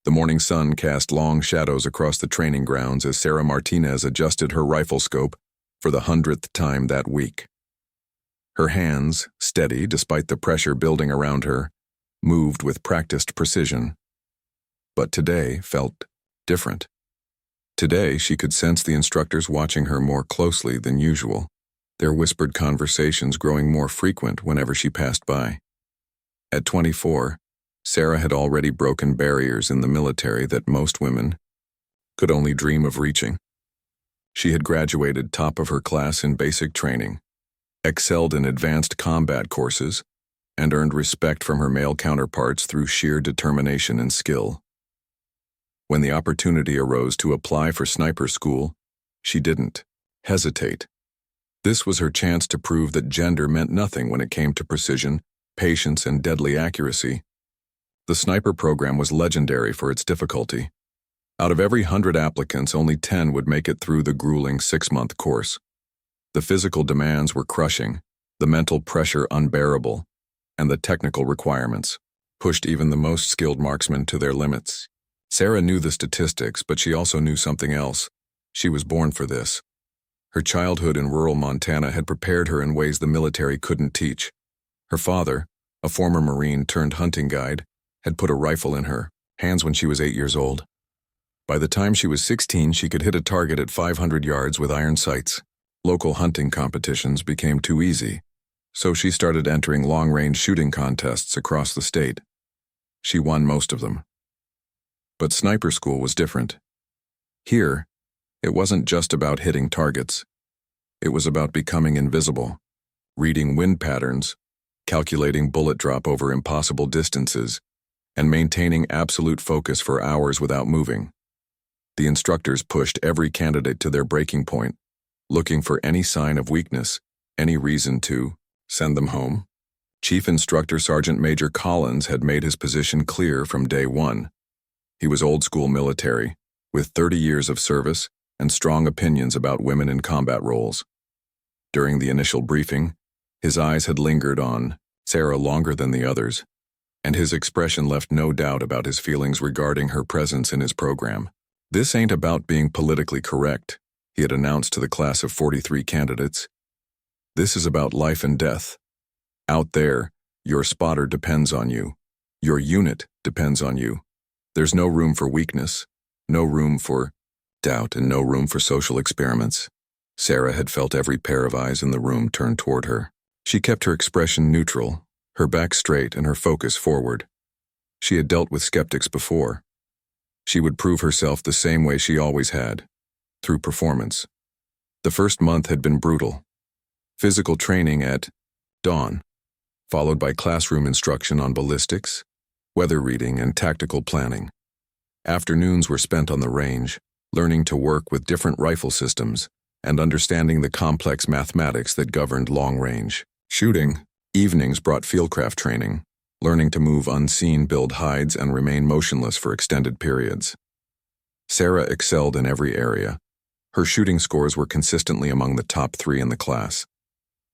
The morning sun cast long shadows across the training grounds as Sarah Martinez adjusted her rifle scope for the 100th time that week. Her hands, steady despite the pressure building around her, moved with practiced precision. But today felt different. Today she could sense the instructors watching her more closely than usual, their whispered conversations growing more frequent whenever she passed by. At 24, Sarah had already broken barriers in the military that most women could only dream of reaching. She had graduated top of her class in basic training, excelled in advanced combat courses, and earned respect from her male counterparts through sheer determination and skill. When the opportunity arose to apply for sniper school, she didn't hesitate. This was her chance to prove that gender meant nothing when it came to precision, patience, and deadly accuracy. The sniper program was legendary for its difficulty. Out of every 100 applicants, only 10 would make it through the grueling 6-month course. The physical demands were crushing, the mental pressure unbearable, and the technical requirements pushed even the most skilled marksmen to their limits. Sarah knew the statistics, but she also knew something else. She was born for this. Her childhood in rural Montana had prepared her in ways the military couldn't teach. Her father, a former Marine turned hunting guide, had put a rifle in her hands when she was 8 years old. By the time she was 16, she could hit a target at 500 yards with iron sights. Local hunting competitions became too easy, so she started entering long-range shooting contests across the state. She won most of them. But sniper school was different. Here, it wasn't just about hitting targets. It was about becoming invisible, reading wind patterns, calculating bullet drop over impossible distances, and maintaining absolute focus for hours without moving. The instructors pushed every candidate to their breaking point, looking for any sign of weakness, any reason to send them home. Chief Instructor Sergeant Major Collins had made his position clear from day one. He was old-school military, with 30 years of service and strong opinions about women in combat roles. During the initial briefing, his eyes had lingered on Sarah longer than the others, and his expression left no doubt about his feelings regarding her presence in his program. "This ain't about being politically correct," he had announced to the class of 43 candidates. "This is about life and death. Out there, your spotter depends on you. Your unit depends on you. There's no room for weakness, no room for doubt, and no room for social experiments." Sarah had felt every pair of eyes in the room turn toward her. She kept her expression neutral, her back straight and her focus forward. She had dealt with skeptics before. She would prove herself the same way she always had, through performance. The first month had been brutal. Physical training at dawn, followed by classroom instruction on ballistics, weather reading, and tactical planning. Afternoons were spent on the range, learning to work with different rifle systems and understanding the complex mathematics that governed long-range shooting. Evenings brought fieldcraft training, learning to move unseen, build hides, and remain motionless for extended periods. Sarah excelled in every area. Her shooting scores were consistently among the top 3 in the class.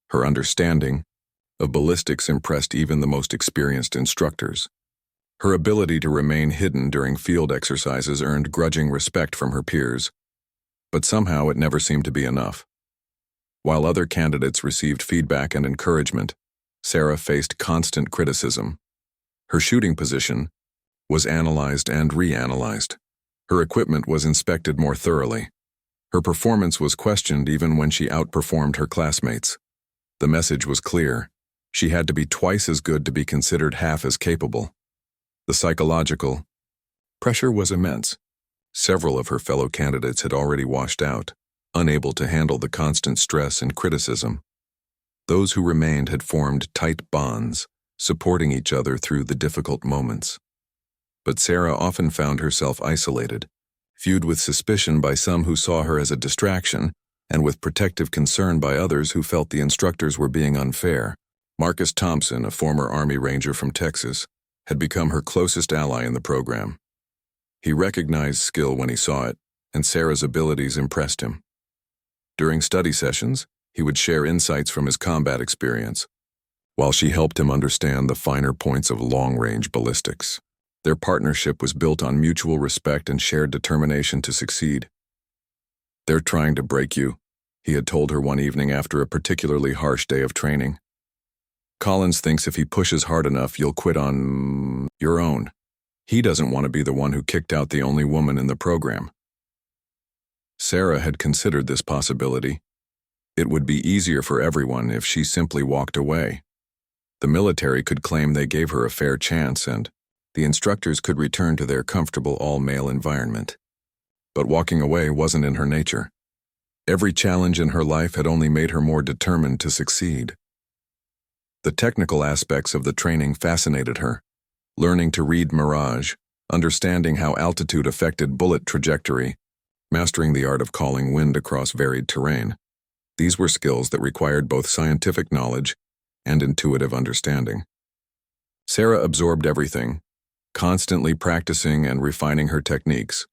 Her understanding of ballistics impressed even the most experienced instructors. Her ability to remain hidden during field exercises earned grudging respect from her peers, but somehow it never seemed to be enough. While other candidates received feedback and encouragement, Sarah faced constant criticism. Her shooting position was analyzed and reanalyzed. Her equipment was inspected more thoroughly. Her performance was questioned even when she outperformed her classmates. The message was clear. She had to be twice as good to be considered half as capable. The psychological pressure was immense. Several of her fellow candidates had already washed out, unable to handle the constant stress and criticism. Those who remained had formed tight bonds, supporting each other through the difficult moments. But Sarah often found herself isolated, viewed with suspicion by some who saw her as a distraction, and with protective concern by others who felt the instructors were being unfair. Marcus Thompson, a former Army Ranger from Texas, had become her closest ally in the program. He recognized skill when he saw it, and Sarah's abilities impressed him. During study sessions, he would share insights from his combat experience, while she helped him understand the finer points of long-range ballistics. Their partnership was built on mutual respect and shared determination to succeed. "They're trying to break you," he had told her one evening after a particularly harsh day of training. "Collins thinks if he pushes hard enough, you'll quit on your own. He doesn't want to be the one who kicked out the only woman in the program." Sarah had considered this possibility. It would be easier for everyone if she simply walked away. The military could claim they gave her a fair chance, and the instructors could return to their comfortable all-male environment. But walking away wasn't in her nature. Every challenge in her life had only made her more determined to succeed. The technical aspects of the training fascinated her. Learning to read mirage, understanding how altitude affected bullet trajectory, mastering the art of calling wind across varied terrain. These were skills that required both scientific knowledge and intuitive understanding. Sarah absorbed everything, constantly practicing and refining her techniques.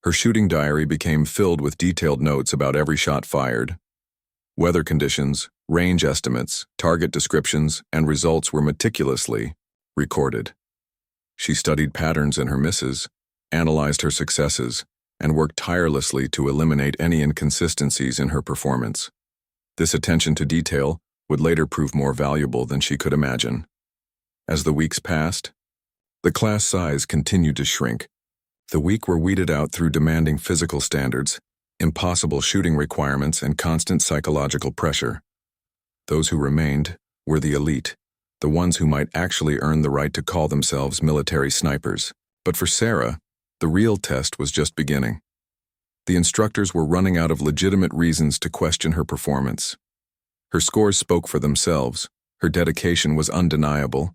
Her shooting diary became filled with detailed notes about every shot fired. Weather conditions, range estimates, target descriptions, and results were meticulously recorded. She studied patterns in her misses, analyzed her successes, and worked tirelessly to eliminate any inconsistencies in her performance. This attention to detail would later prove more valuable than she could imagine. As the weeks passed, the class size continued to shrink. The weak were weeded out through demanding physical standards, impossible shooting requirements, and constant psychological pressure. Those who remained were the elite, the ones who might actually earn the right to call themselves military snipers. But for Sarah, the real test was just beginning. The instructors were running out of legitimate reasons to question her performance. Her scores spoke for themselves, her dedication was undeniable,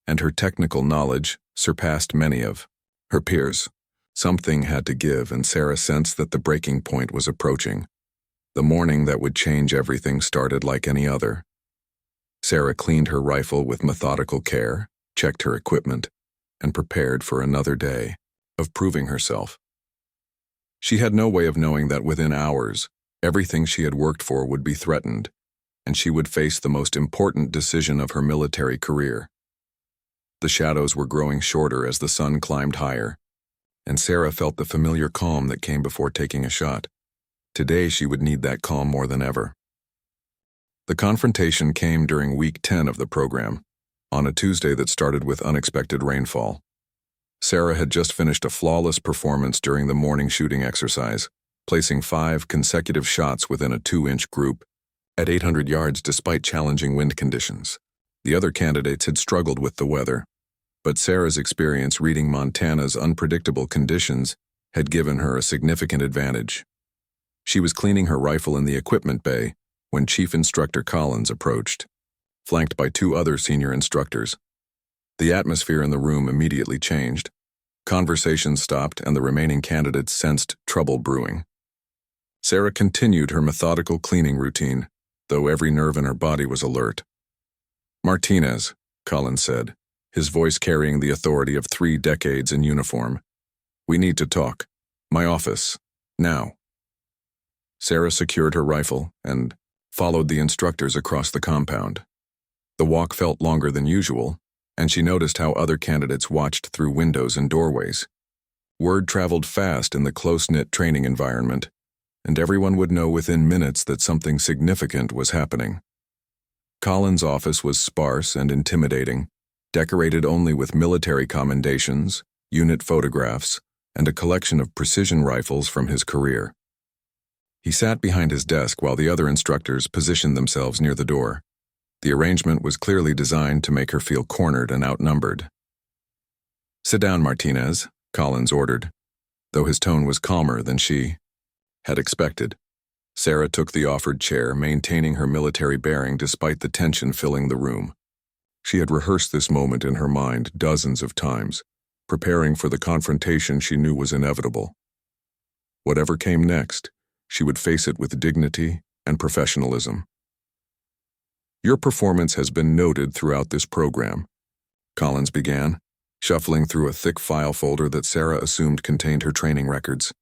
and her technical knowledge surpassed many of her peers. Something had to give, and Sarah sensed that the breaking point was approaching. The morning that would change everything started like any other. Sarah cleaned her rifle with methodical care, checked her equipment, and prepared for another day of proving herself. She had no way of knowing that within hours, everything she had worked for would be threatened, and she would face the most important decision of her military career. The shadows were growing shorter as the sun climbed higher, and Sarah felt the familiar calm that came before taking a shot. Today she would need that calm more than ever. The confrontation came during week 10 of the program, on a Tuesday that started with unexpected rainfall. Sarah had just finished a flawless performance during the morning shooting exercise, placing 5 consecutive shots within a 2-inch group at 800 yards despite challenging wind conditions. The other candidates had struggled with the weather, but Sarah's experience reading Montana's unpredictable conditions had given her a significant advantage. She was cleaning her rifle in the equipment bay when Chief Instructor Collins approached, flanked by 2 other senior instructors. The atmosphere in the room immediately changed. Conversation stopped, and the remaining candidates sensed trouble brewing. Sarah continued her methodical cleaning routine, though every nerve in her body was alert. "Martinez," Collins said, his voice carrying the authority of 3 decades in uniform. "We need to talk. My office. Now." Sarah secured her rifle and followed the instructors across the compound. The walk felt longer than usual, and she noticed how other candidates watched through windows and doorways. Word traveled fast in the close-knit training environment, and everyone would know within minutes that something significant was happening. Collins' office was sparse and intimidating, decorated only with military commendations, unit photographs, and a collection of precision rifles from his career. He sat behind his desk while the other instructors positioned themselves near the door. The arrangement was clearly designed to make her feel cornered and outnumbered. "Sit down, Martinez," Collins ordered, though his tone was calmer than she had expected. Sarah took the offered chair, maintaining her military bearing despite the tension filling the room. She had rehearsed this moment in her mind dozens of times, preparing for the confrontation she knew was inevitable. Whatever came next, she would face it with dignity and professionalism. "Your performance has been noted throughout this program," Collins began, shuffling through a thick file folder that Sarah assumed contained her training records.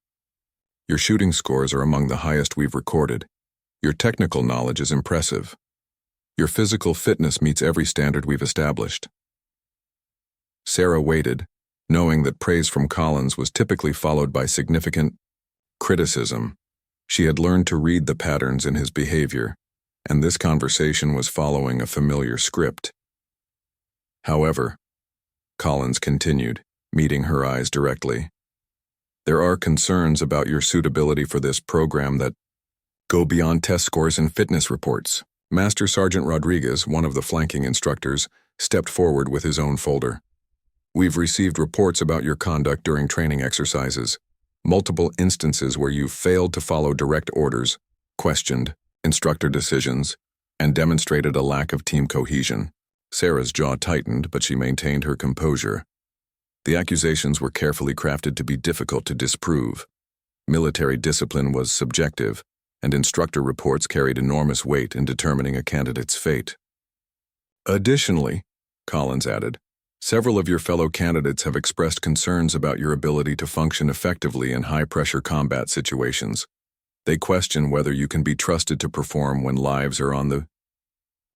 "Your shooting scores are among the highest we've recorded. Your technical knowledge is impressive. Your physical fitness meets every standard we've established." Sarah waited, Knowing that praise from Collins was typically followed by significant criticism, she had learned to read the patterns in his behavior, and this conversation was following a familiar script. However, Collins continued, meeting her eyes directly, there are concerns about your suitability for this program that go beyond test scores and fitness reports. Master Sergeant Rodriguez, one of the flanking instructors, stepped forward with his own folder. We've received reports about your conduct during training exercises, multiple instances where you've failed to follow direct orders, questioned instructor decisions, and demonstrated a lack of team cohesion. Sarah's jaw tightened, but she maintained her composure. The accusations were carefully crafted to be difficult to disprove. Military discipline was subjective, and instructor reports carried enormous weight in determining a candidate's fate. Additionally, Collins added, several of your fellow candidates have expressed concerns about your ability to function effectively in high-pressure combat situations. They question whether you can be trusted to perform when lives are on the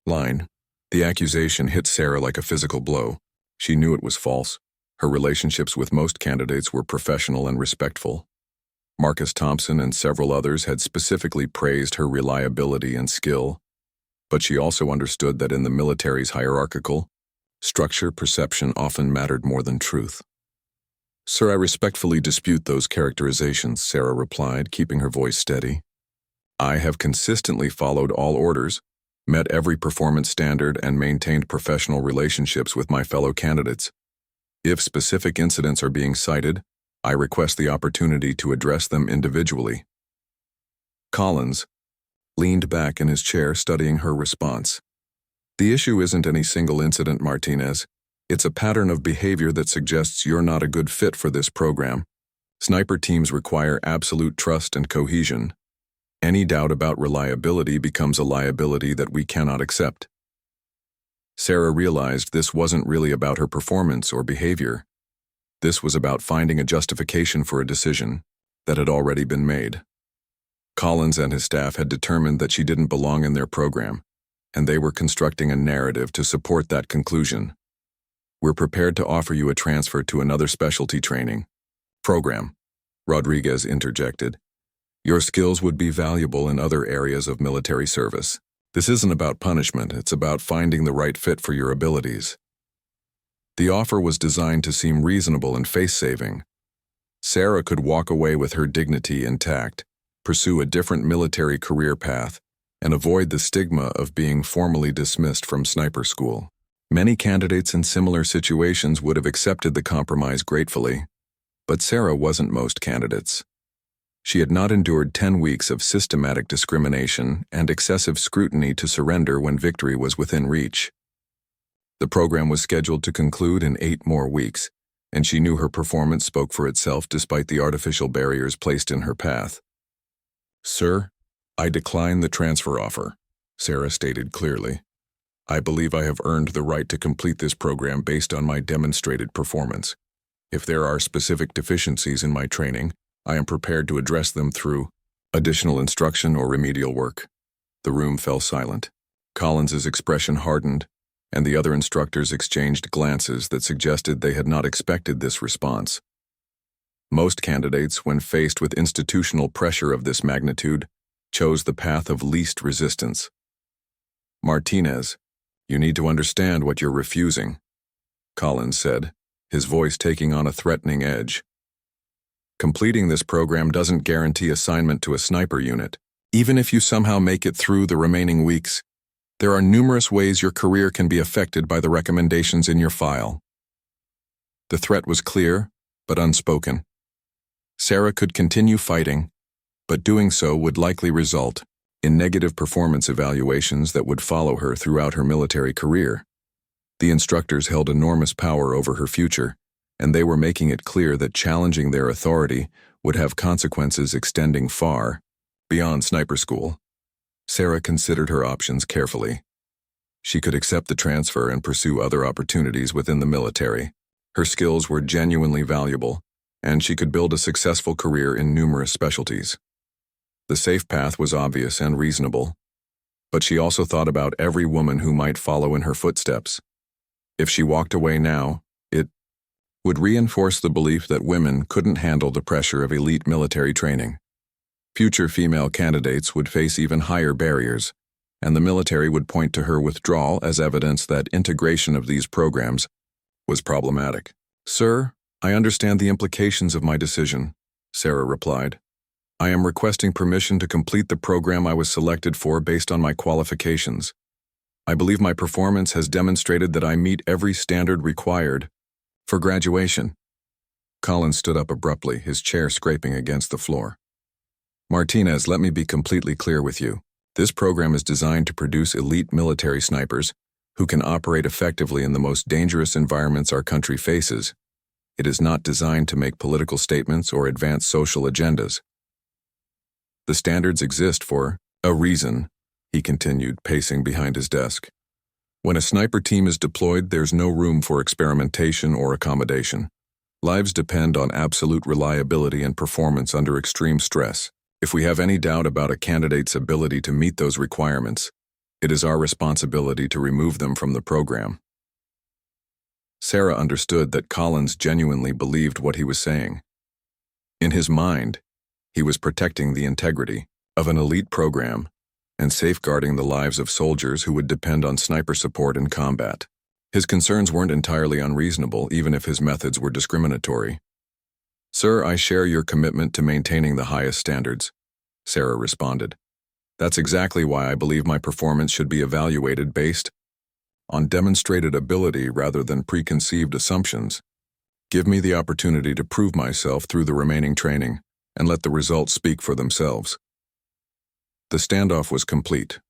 line. The accusation hit Sarah like a physical blow. She knew it was false. Her relationships with most candidates were professional and respectful. Marcus Thompson and several others had specifically praised her reliability and skill, but she also understood that in the military's hierarchical structure, perception often mattered more than truth. Sir, I respectfully dispute those characterizations, Sarah replied, keeping her voice steady. I have consistently followed all orders, met every performance standard, and maintained professional relationships with my fellow candidates. If specific incidents are being cited, I request the opportunity to address them individually. Collins leaned back in his chair, studying her response. The issue isn't any single incident, Martinez. It's a pattern of behavior that suggests you're not a good fit for this program. Sniper teams require absolute trust and cohesion. Any doubt about reliability becomes a liability that we cannot accept. Sarah realized this wasn't really about her performance or behavior. This was about finding a justification for a decision that had already been made. Collins and his staff had determined that she didn't belong in their program, and they were constructing a narrative to support that conclusion. We're prepared to offer you a transfer to another specialty training program, Rodriguez interjected. Your skills would be valuable in other areas of military service. This isn't about punishment, it's about finding the right fit for your abilities. The offer was designed to seem reasonable and face-saving. Sarah could walk away with her dignity intact, pursue a different military career path, and avoid the stigma of being formally dismissed from sniper school. Many candidates in similar situations would have accepted the compromise gratefully, but Sarah wasn't most candidates. She had not endured 10 weeks of systematic discrimination and excessive scrutiny to surrender when victory was within reach. The program was scheduled to conclude in 8 more weeks, and she knew her performance spoke for itself despite the artificial barriers placed in her path. Sir, I decline the transfer offer, Sarah stated clearly. I believe I have earned the right to complete this program based on my demonstrated performance. If there are specific deficiencies in my training, I am prepared to address them through additional instruction or remedial work. The room fell silent. Collins's expression hardened, and the other instructors exchanged glances that suggested they had not expected this response. Most candidates, when faced with institutional pressure of this magnitude, chose the path of least resistance. Martinez, you need to understand what you're refusing, Collins said, his voice taking on a threatening edge. Completing this program doesn't guarantee assignment to a sniper unit. Even if you somehow make it through the remaining weeks, there are numerous ways your career can be affected by the recommendations in your file. The threat was clear, but unspoken. Sarah could continue fighting, but doing so would likely result in negative performance evaluations that would follow her throughout her military career. The instructors held enormous power over her future, and they were making it clear that challenging their authority would have consequences extending far beyond sniper school. Sarah considered her options carefully. She could accept the transfer and pursue other opportunities within the military. Her skills were genuinely valuable, and she could build a successful career in numerous specialties. The safe path was obvious and reasonable, but she also thought about every woman who might follow in her footsteps. If she walked away now, it would reinforce the belief that women couldn't handle the pressure of elite military training. Future female candidates would face even higher barriers, and the military would point to her withdrawal as evidence that integration of these programs was problematic. "Sir, I understand the implications of my decision," Sarah replied. "I am requesting permission to complete the program I was selected for based on my qualifications. I believe my performance has demonstrated that I meet every standard required for graduation." Collins stood up abruptly, his chair scraping against the floor. "Martinez, let me be completely clear with you. This program is designed to produce elite military snipers who can operate effectively in the most dangerous environments our country faces. It is not designed to make political statements or advance social agendas. The standards exist for a reason," he continued, pacing behind his desk. "When a sniper team is deployed, there's no room for experimentation or accommodation. Lives depend on absolute reliability and performance under extreme stress. If we have any doubt about a candidate's ability to meet those requirements, it is our responsibility to remove them from the program." Sarah understood that Collins genuinely believed what he was saying. In his mind, he was protecting the integrity of an elite program and safeguarding the lives of soldiers who would depend on sniper support in combat. His concerns weren't entirely unreasonable, even if his methods were discriminatory. "Sir, I share your commitment to maintaining the highest standards," Sarah responded. "That's exactly why I believe my performance should be evaluated based on demonstrated ability rather than preconceived assumptions. Give me the opportunity to prove myself through the remaining training, and let the results speak for themselves." The standoff was complete.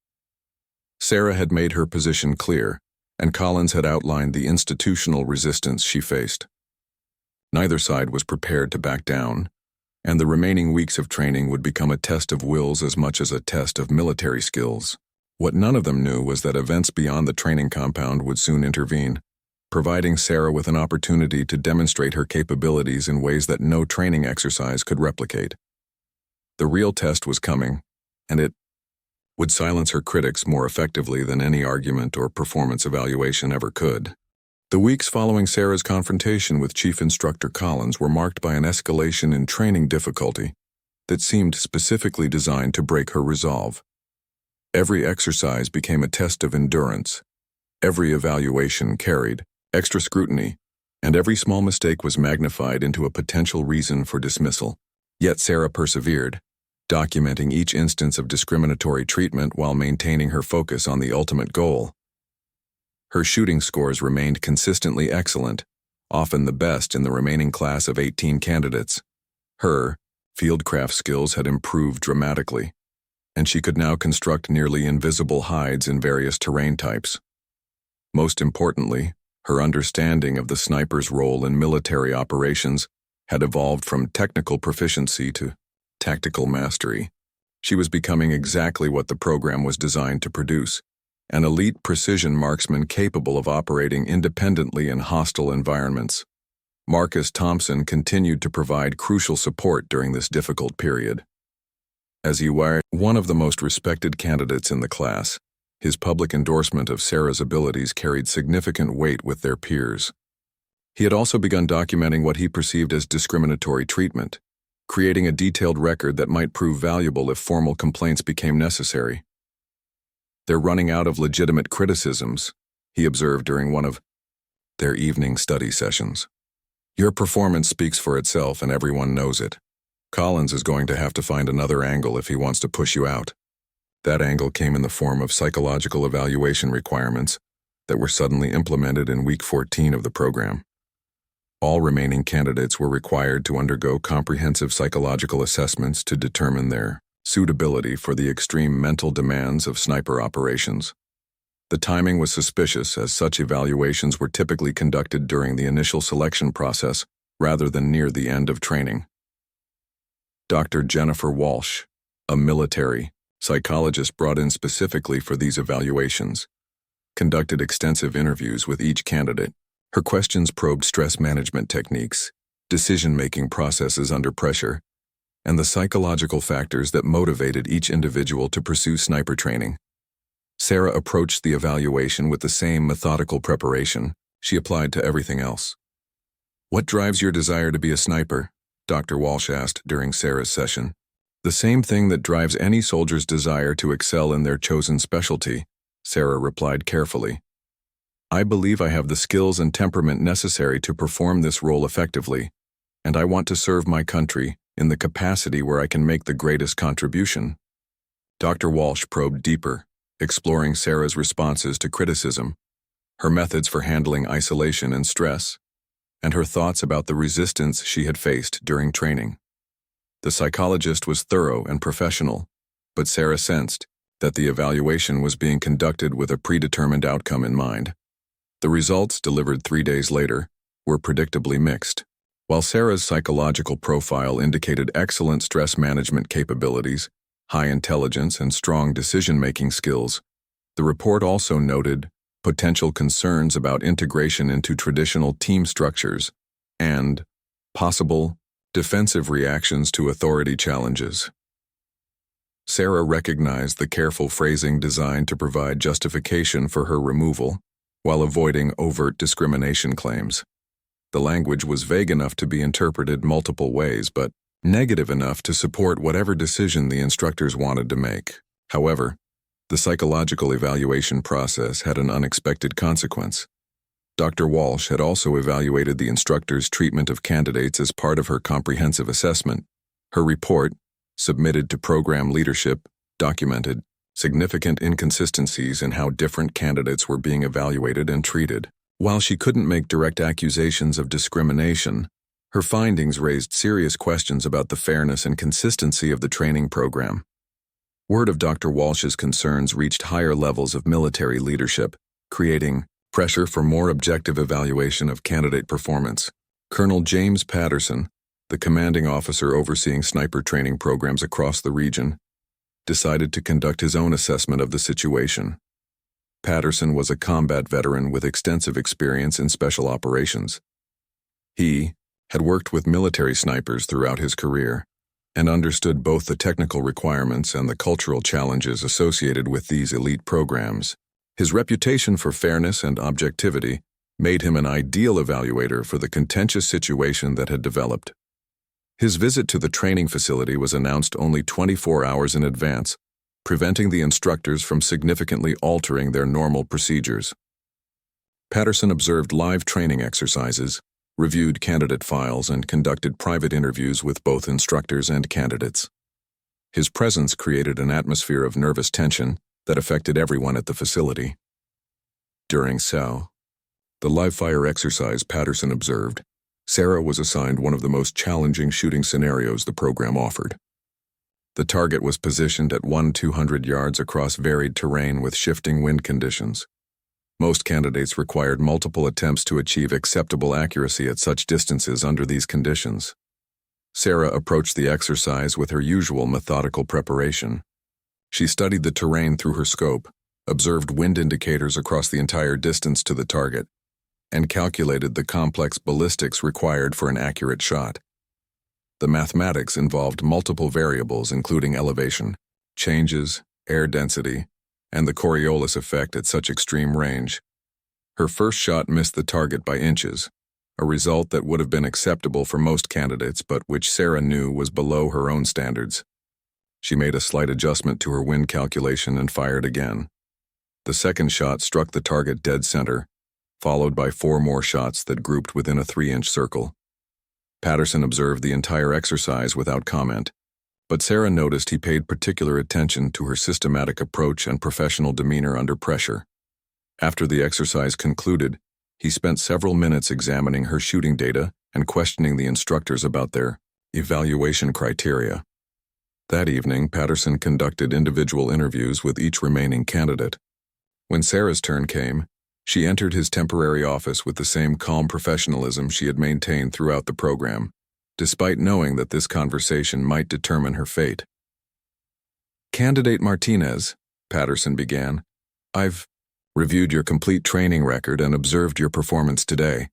Sarah had made her position clear, and Collins had outlined the institutional resistance she faced. Neither side was prepared to back down, and the remaining weeks of training would become a test of wills as much as a test of military skills. What none of them knew was that events beyond the training compound would soon intervene, providing Sarah with an opportunity to demonstrate her capabilities in ways that no training exercise could replicate. The real test was coming, and it would silence her critics more effectively than any argument or performance evaluation ever could. The weeks following Sarah's confrontation with Chief Instructor Collins were marked by an escalation in training difficulty that seemed specifically designed to break her resolve. Every exercise became a test of endurance. Every evaluation carried extra scrutiny, and every small mistake was magnified into a potential reason for dismissal. Yet Sarah persevered, documenting each instance of discriminatory treatment while maintaining her focus on the ultimate goal. Her shooting scores remained consistently excellent, often the best in the remaining class of 18 candidates. Her fieldcraft skills had improved dramatically, and she could now construct nearly invisible hides in various terrain types. Most importantly, her understanding of the sniper's role in military operations had evolved from technical proficiency to tactical mastery. She was becoming exactly what the program was designed to produce: an elite precision marksman capable of operating independently in hostile environments. Marcus Thompson continued to provide crucial support during this difficult period. As he was one of the most respected candidates in the class, his public endorsement of Sarah's abilities carried significant weight with their peers. He had also begun documenting what he perceived as discriminatory treatment, creating a detailed record that might prove valuable if formal complaints became necessary. "They're running out of legitimate criticisms," he observed during one of their evening study sessions. "Your performance speaks for itself and everyone knows it. Collins is going to have to find another angle if he wants to push you out." That angle came in the form of psychological evaluation requirements that were suddenly implemented in week 14 of the program. All remaining candidates were required to undergo comprehensive psychological assessments to determine their suitability for the extreme mental demands of sniper operations. The timing was suspicious, as such evaluations were typically conducted during the initial selection process rather than near the end of training. Dr. Jennifer Walsh, a military psychologist brought in specifically for these evaluations, conducted extensive interviews with each candidate. Her questions probed stress management techniques, decision-making processes under pressure, and the psychological factors that motivated each individual to pursue sniper training. Sarah approached the evaluation with the same methodical preparation she applied to everything else. What drives your desire to be a sniper? Dr. Walsh asked during Sarah's session. The same thing that drives any soldier's desire to excel in their chosen specialty, Sarah replied carefully. I believe I have the skills and temperament necessary to perform this role effectively, and I want to serve my country in the capacity where I can make the greatest contribution. Dr. Walsh probed deeper, exploring Sarah's responses to criticism, her methods for handling isolation and stress, and her thoughts about the resistance she had faced during training. The psychologist was thorough and professional, but Sarah sensed that the evaluation was being conducted with a predetermined outcome in mind. The results, delivered 3 days later, were predictably mixed. While Sarah's psychological profile indicated excellent stress management capabilities, high intelligence, and strong decision-making skills, the report also noted potential concerns about integration into traditional team structures and possible defensive reactions to authority challenges. Sarah recognized the careful phrasing designed to provide justification for her removal, while avoiding overt discrimination claims. The language was vague enough to be interpreted multiple ways, but negative enough to support whatever decision the instructors wanted to make. However, the psychological evaluation process had an unexpected consequence. Dr. Walsh had also evaluated the instructor's treatment of candidates as part of her comprehensive assessment. Her report, submitted to program leadership, documented significant inconsistencies in how different candidates were being evaluated and treated. While she couldn't make direct accusations of discrimination, her findings raised serious questions about the fairness and consistency of the training program. Word of Dr. Walsh's concerns reached higher levels of military leadership, creating pressure for more objective evaluation of candidate performance. Colonel James Patterson, the commanding officer overseeing sniper training programs across the region, decided to conduct his own assessment of the situation. Patterson was a combat veteran with extensive experience in special operations. He had worked with military snipers throughout his career and understood both the technical requirements and the cultural challenges associated with these elite programs. His reputation for fairness and objectivity made him an ideal evaluator for the contentious situation that had developed. His visit to the training facility was announced only 24 hours in advance, preventing the instructors from significantly altering their normal procedures. Patterson observed live training exercises, reviewed candidate files, and conducted private interviews with both instructors and candidates. His presence created an atmosphere of nervous tension that affected everyone at the facility. During the live-fire exercise Patterson observed, Sarah was assigned one of the most challenging shooting scenarios the program offered. The target was positioned at 200 yards across varied terrain with shifting wind conditions. Most candidates required multiple attempts to achieve acceptable accuracy at such distances under these conditions. Sarah approached the exercise with her usual methodical preparation. She studied the terrain through her scope, observed wind indicators across the entire distance to the target, and calculated the complex ballistics required for an accurate shot. The mathematics involved multiple variables including elevation, changes, air density, and the Coriolis effect at such extreme range. Her first shot missed the target by inches, a result that would have been acceptable for most candidates but which Sarah knew was below her own standards. She made a slight adjustment to her wind calculation and fired again. The second shot struck the target dead center, followed by 4 more shots that grouped within a 3-inch circle. Patterson observed the entire exercise without comment, but Sarah noticed he paid particular attention to her systematic approach and professional demeanor under pressure. After the exercise concluded, he spent several minutes examining her shooting data and questioning the instructors about their evaluation criteria. That evening, Patterson conducted individual interviews with each remaining candidate. When Sarah's turn came, she entered his temporary office with the same calm professionalism she had maintained throughout the program, despite knowing that this conversation might determine her fate. "Candidate Martinez," Patterson began, "I've reviewed your complete training record and observed your performance today.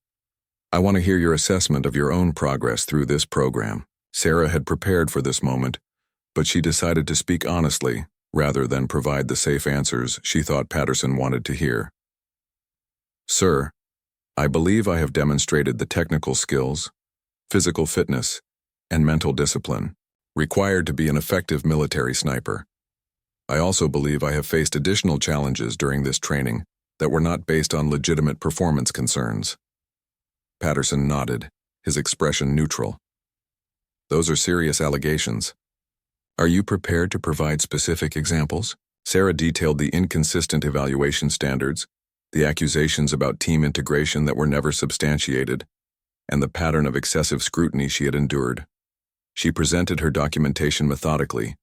I want to hear your assessment of your own progress through this program." Sarah had prepared for this moment, but she decided to speak honestly rather than provide the safe answers she thought Patterson wanted to hear. "Sir, I believe I have demonstrated the technical skills, physical fitness, and mental discipline required to be an effective military sniper. I also believe I have faced additional challenges during this training that were not based on legitimate performance concerns. Patterson nodded, his expression neutral. Those are serious allegations. Are you prepared to provide specific examples? Sarah detailed the inconsistent evaluation standards, the accusations about team integration that were never substantiated, and the pattern of excessive scrutiny she had endured. She presented her documentation methodically,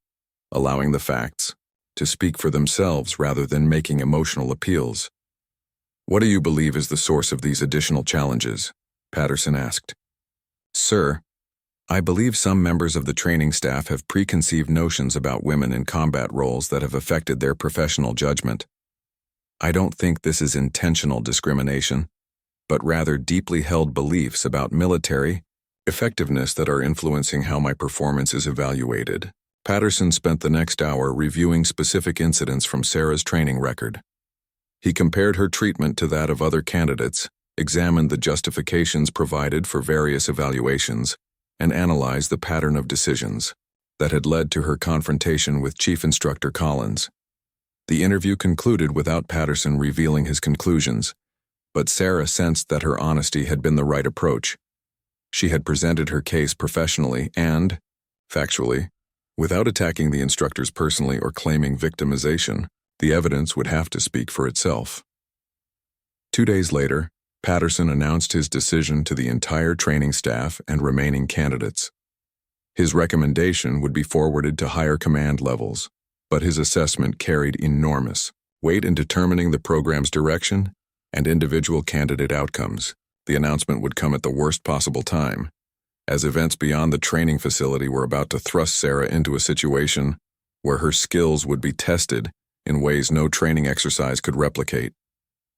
allowing the facts to speak for themselves rather than making emotional appeals. What do you believe is the source of these additional challenges? Patterson asked. Sir, I believe some members of the training staff have preconceived notions about women in combat roles that have affected their professional judgment. I don't think this is intentional discrimination, but rather deeply held beliefs about military effectiveness that are influencing how my performance is evaluated. Patterson spent the next hour reviewing specific incidents from Sarah's training record. He compared her treatment to that of other candidates, examined the justifications provided for various evaluations, and analyzed the pattern of decisions that had led to her confrontation with Chief Instructor Collins. The interview concluded without Patterson revealing his conclusions, but Sarah sensed that her honesty had been the right approach. She had presented her case professionally and, factually, without attacking the instructors personally or claiming victimization. The evidence would have to speak for itself. 2 days later, Patterson announced his decision to the entire training staff and remaining candidates. His recommendation would be forwarded to higher command levels, but his assessment carried enormous weight in determining the program's direction and individual candidate outcomes. The announcement would come at the worst possible time, as events beyond the training facility were about to thrust Sarah into a situation where her skills would be tested in ways no training exercise could replicate.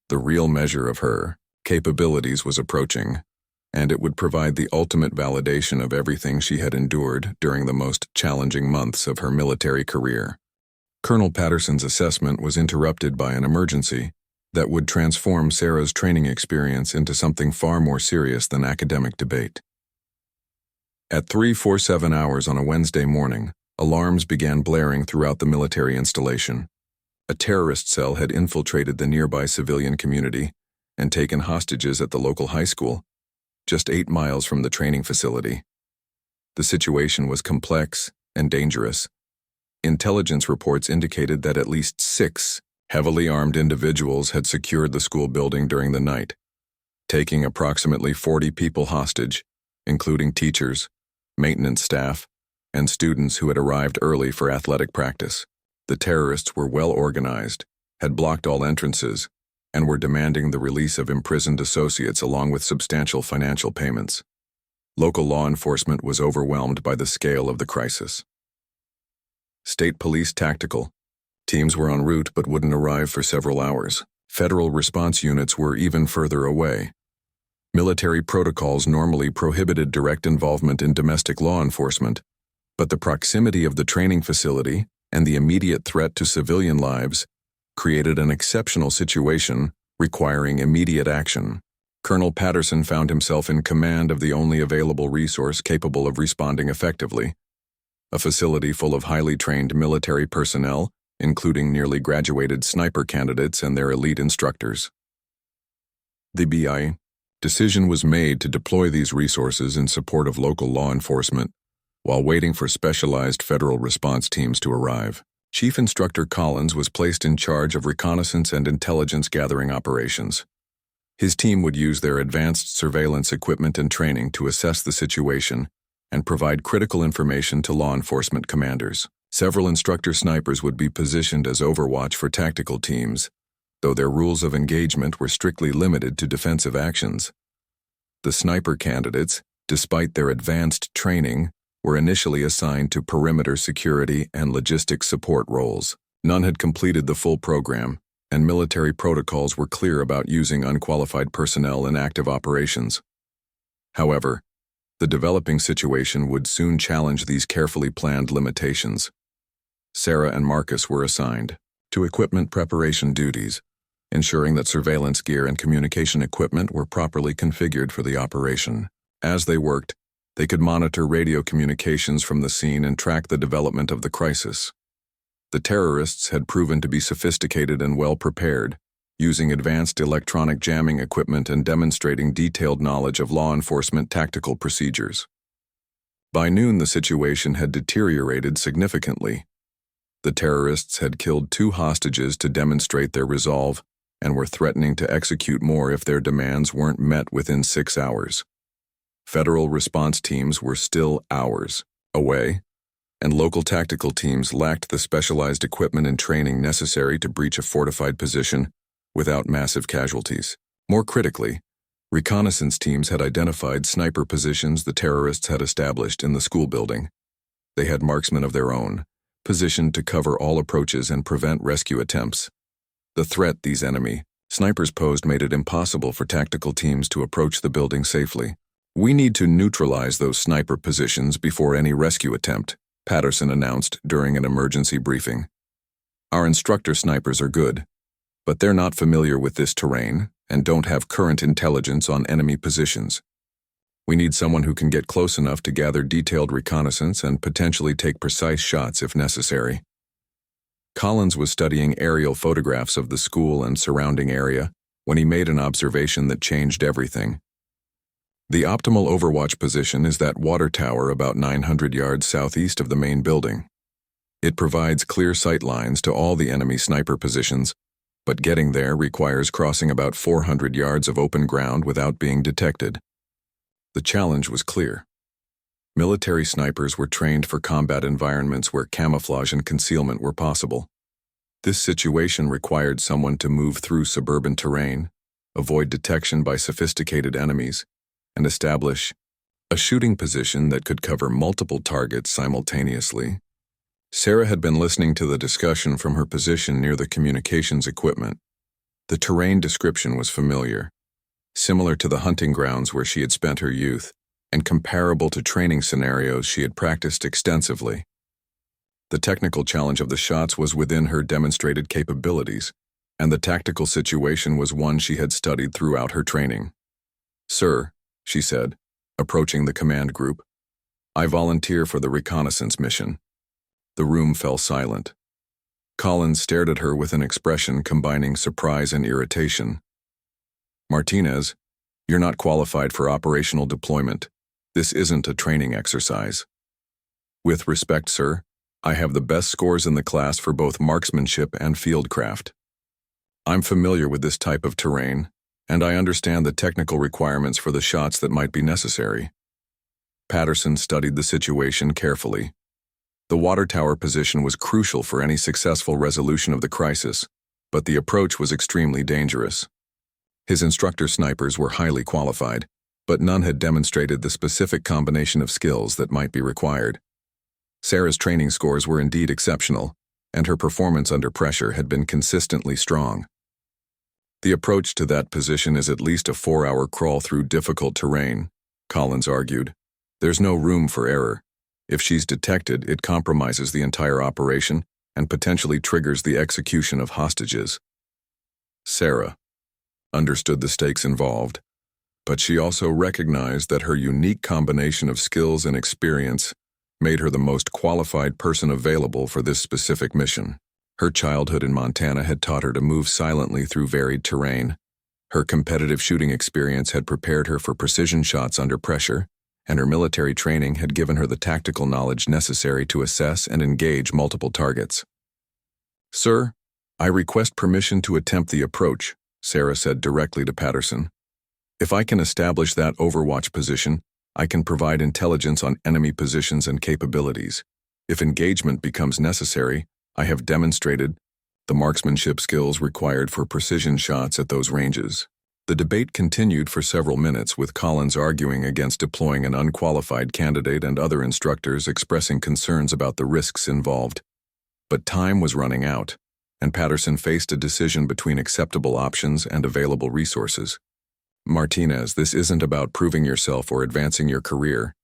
The real measure of her capabilities was approaching, and it would provide the ultimate validation of everything she had endured during the most challenging months of her military career. Colonel Patterson's assessment was interrupted by an emergency that would transform Sarah's training experience into something far more serious than academic debate. At 3:47 hours on a Wednesday morning, alarms began blaring throughout the military installation. A terrorist cell had infiltrated the nearby civilian community and taken hostages at the local high school, just 8 miles from the training facility. The situation was complex and dangerous. Intelligence reports indicated that at least 6 heavily armed individuals had secured the school building during the night, taking approximately 40 people hostage, including teachers, maintenance staff, and students who had arrived early for athletic practice. The terrorists were well organized, had blocked all entrances, and were demanding the release of imprisoned associates along with substantial financial payments. Local law enforcement was overwhelmed by the scale of the crisis. State police tactical teams were en route but wouldn't arrive for several hours. Federal response units were even further away. Military protocols normally prohibited direct involvement in domestic law enforcement, but the proximity of the training facility and the immediate threat to civilian lives created an exceptional situation requiring immediate action. Colonel Patterson found himself in command of the only available resource capable of responding effectively, a facility full of highly trained military personnel, including nearly graduated sniper candidates and their elite instructors. The BI decision was made to deploy these resources in support of local law enforcement while waiting for specialized federal response teams to arrive. Chief Instructor Collins was placed in charge of reconnaissance and intelligence gathering operations. His team would use their advanced surveillance equipment and training to assess the situation and provide critical information to law enforcement commanders. Several instructor snipers would be positioned as overwatch for tactical teams, though their rules of engagement were strictly limited to defensive actions. The sniper candidates, despite their advanced training, were initially assigned to perimeter security and logistics support roles. None had completed the full program, and military protocols were clear about using unqualified personnel in active operations. However, the developing situation would soon challenge these carefully planned limitations. Sarah and Marcus were assigned to equipment preparation duties, ensuring that surveillance gear and communication equipment were properly configured for the operation. As they worked, they could monitor radio communications from the scene and track the development of the crisis. The terrorists had proven to be sophisticated and well prepared, using advanced electronic jamming equipment and demonstrating detailed knowledge of law enforcement tactical procedures. By noon, the situation had deteriorated significantly. The terrorists had killed 2 hostages to demonstrate their resolve and were threatening to execute more if their demands weren't met within 6 hours. Federal response teams were still hours away, and local tactical teams lacked the specialized equipment and training necessary to breach a fortified position without massive casualties. More critically, reconnaissance teams had identified sniper positions the terrorists had established in the school building. They had marksmen of their own, positioned to cover all approaches and prevent rescue attempts. The threat these enemy snipers posed made it impossible for tactical teams to approach the building safely. "We need to neutralize those sniper positions before any rescue attempt," Patterson announced during an emergency briefing. "Our instructor snipers are good, but they're not familiar with this terrain and don't have current intelligence on enemy positions. We need someone who can get close enough to gather detailed reconnaissance and potentially take precise shots if necessary." Collins was studying aerial photographs of the school and surrounding area when he made an observation that changed everything. The optimal overwatch position is that water tower about 900 yards southeast of the main building. It provides clear sight lines to all the enemy sniper positions, but getting there requires crossing about 400 yards of open ground without being detected. The challenge was clear. Military snipers were trained for combat environments where camouflage and concealment were possible. This situation required someone to move through suburban terrain, avoid detection by sophisticated enemies, and establish a shooting position that could cover multiple targets simultaneously. Sarah had been listening to the discussion from her position near the communications equipment. The terrain description was familiar, similar to the hunting grounds where she had spent her youth, and comparable to training scenarios she had practiced extensively. The technical challenge of the shots was within her demonstrated capabilities, and the tactical situation was one she had studied throughout her training. "Sir," she said, approaching the command group, "I volunteer for the reconnaissance mission." The room fell silent. Collins stared at her with an expression combining surprise and irritation. "Martinez, you're not qualified for operational deployment. This isn't a training exercise." "With respect, sir, I have the best scores in the class for both marksmanship and fieldcraft. I'm familiar with this type of terrain, and I understand the technical requirements for the shots that might be necessary." Patterson studied the situation carefully. The water tower position was crucial for any successful resolution of the crisis, but the approach was extremely dangerous. His instructor snipers were highly qualified, but none had demonstrated the specific combination of skills that might be required. Sarah's training scores were indeed exceptional, and her performance under pressure had been consistently strong. "The approach to that position is at least a 4-hour crawl through difficult terrain," Collins argued. "There's no room for error. If she's detected, it compromises the entire operation and potentially triggers the execution of hostages." Sarah understood the stakes involved, but she also recognized that her unique combination of skills and experience made her the most qualified person available for this specific mission. Her childhood in Montana had taught her to move silently through varied terrain. Her competitive shooting experience had prepared her for precision shots under pressure, and her military training had given her the tactical knowledge necessary to assess and engage multiple targets. "Sir, I request permission to attempt the approach," Sarah said directly to Patterson. "If I can establish that overwatch position, I can provide intelligence on enemy positions and capabilities. If engagement becomes necessary, I have demonstrated the marksmanship skills required for precision shots at those ranges." The debate continued for several minutes, with Collins arguing against deploying an unqualified candidate and other instructors expressing concerns about the risks involved. But time was running out, and Patterson faced a decision between acceptable options and available resources. "Martinez, this isn't about proving yourself or advancing your career,"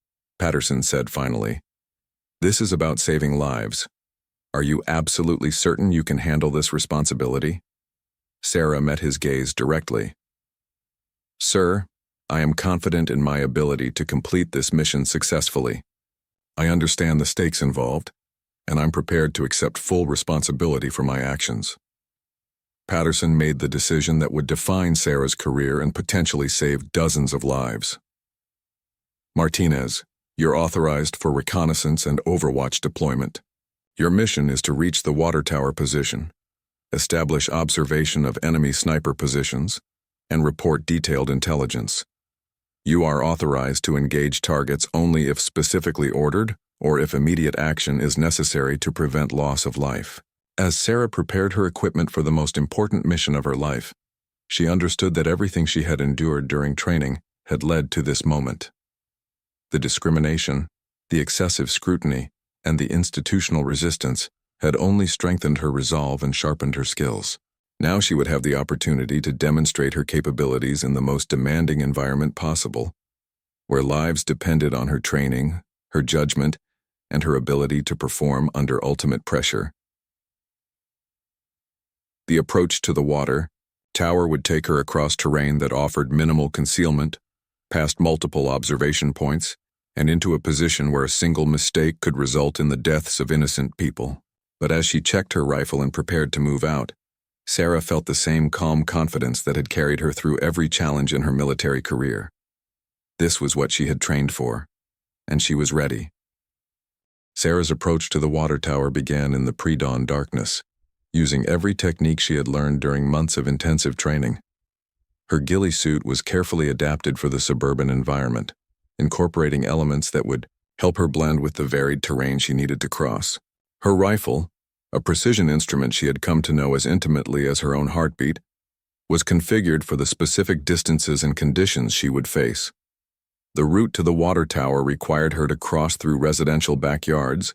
Patterson said finally. "This is about saving lives. Are you absolutely certain you can handle this responsibility?" Sarah met his gaze directly. "Sir, I am confident in my ability to complete this mission successfully. I understand the stakes involved, and I'm prepared to accept full responsibility for my actions." Patterson made the decision that would define Sarah's career and potentially save dozens of lives. "Martinez, you're authorized for reconnaissance and overwatch deployment. Your mission is to reach the water tower position, establish observation of enemy sniper positions, and report detailed intelligence. You are authorized to engage targets only if specifically ordered or if immediate action is necessary to prevent loss of life." As Sarah prepared her equipment for the most important mission of her life, she understood that everything she had endured during training had led to this moment. The discrimination, the excessive scrutiny, and the institutional resistance had only strengthened her resolve and sharpened her skills. Now she would have the opportunity to demonstrate her capabilities in the most demanding environment possible, where lives depended on her training, her judgment, and her ability to perform under ultimate pressure. The approach to the water tower would take her across terrain that offered minimal concealment, past multiple observation points, and into a position where a single mistake could result in the deaths of innocent people. But as she checked her rifle and prepared to move out, Sarah felt the same calm confidence that had carried her through every challenge in her military career. This was what she had trained for, and she was ready. Sarah's approach to the water tower began in the pre-dawn darkness, using every technique she had learned during months of intensive training. Her ghillie suit was carefully adapted for the suburban environment, incorporating elements that would help her blend with the varied terrain she needed to cross. Her rifle, a precision instrument she had come to know as intimately as her own heartbeat, was configured for the specific distances and conditions she would face. The route to the water tower required her to cross through residential backyards,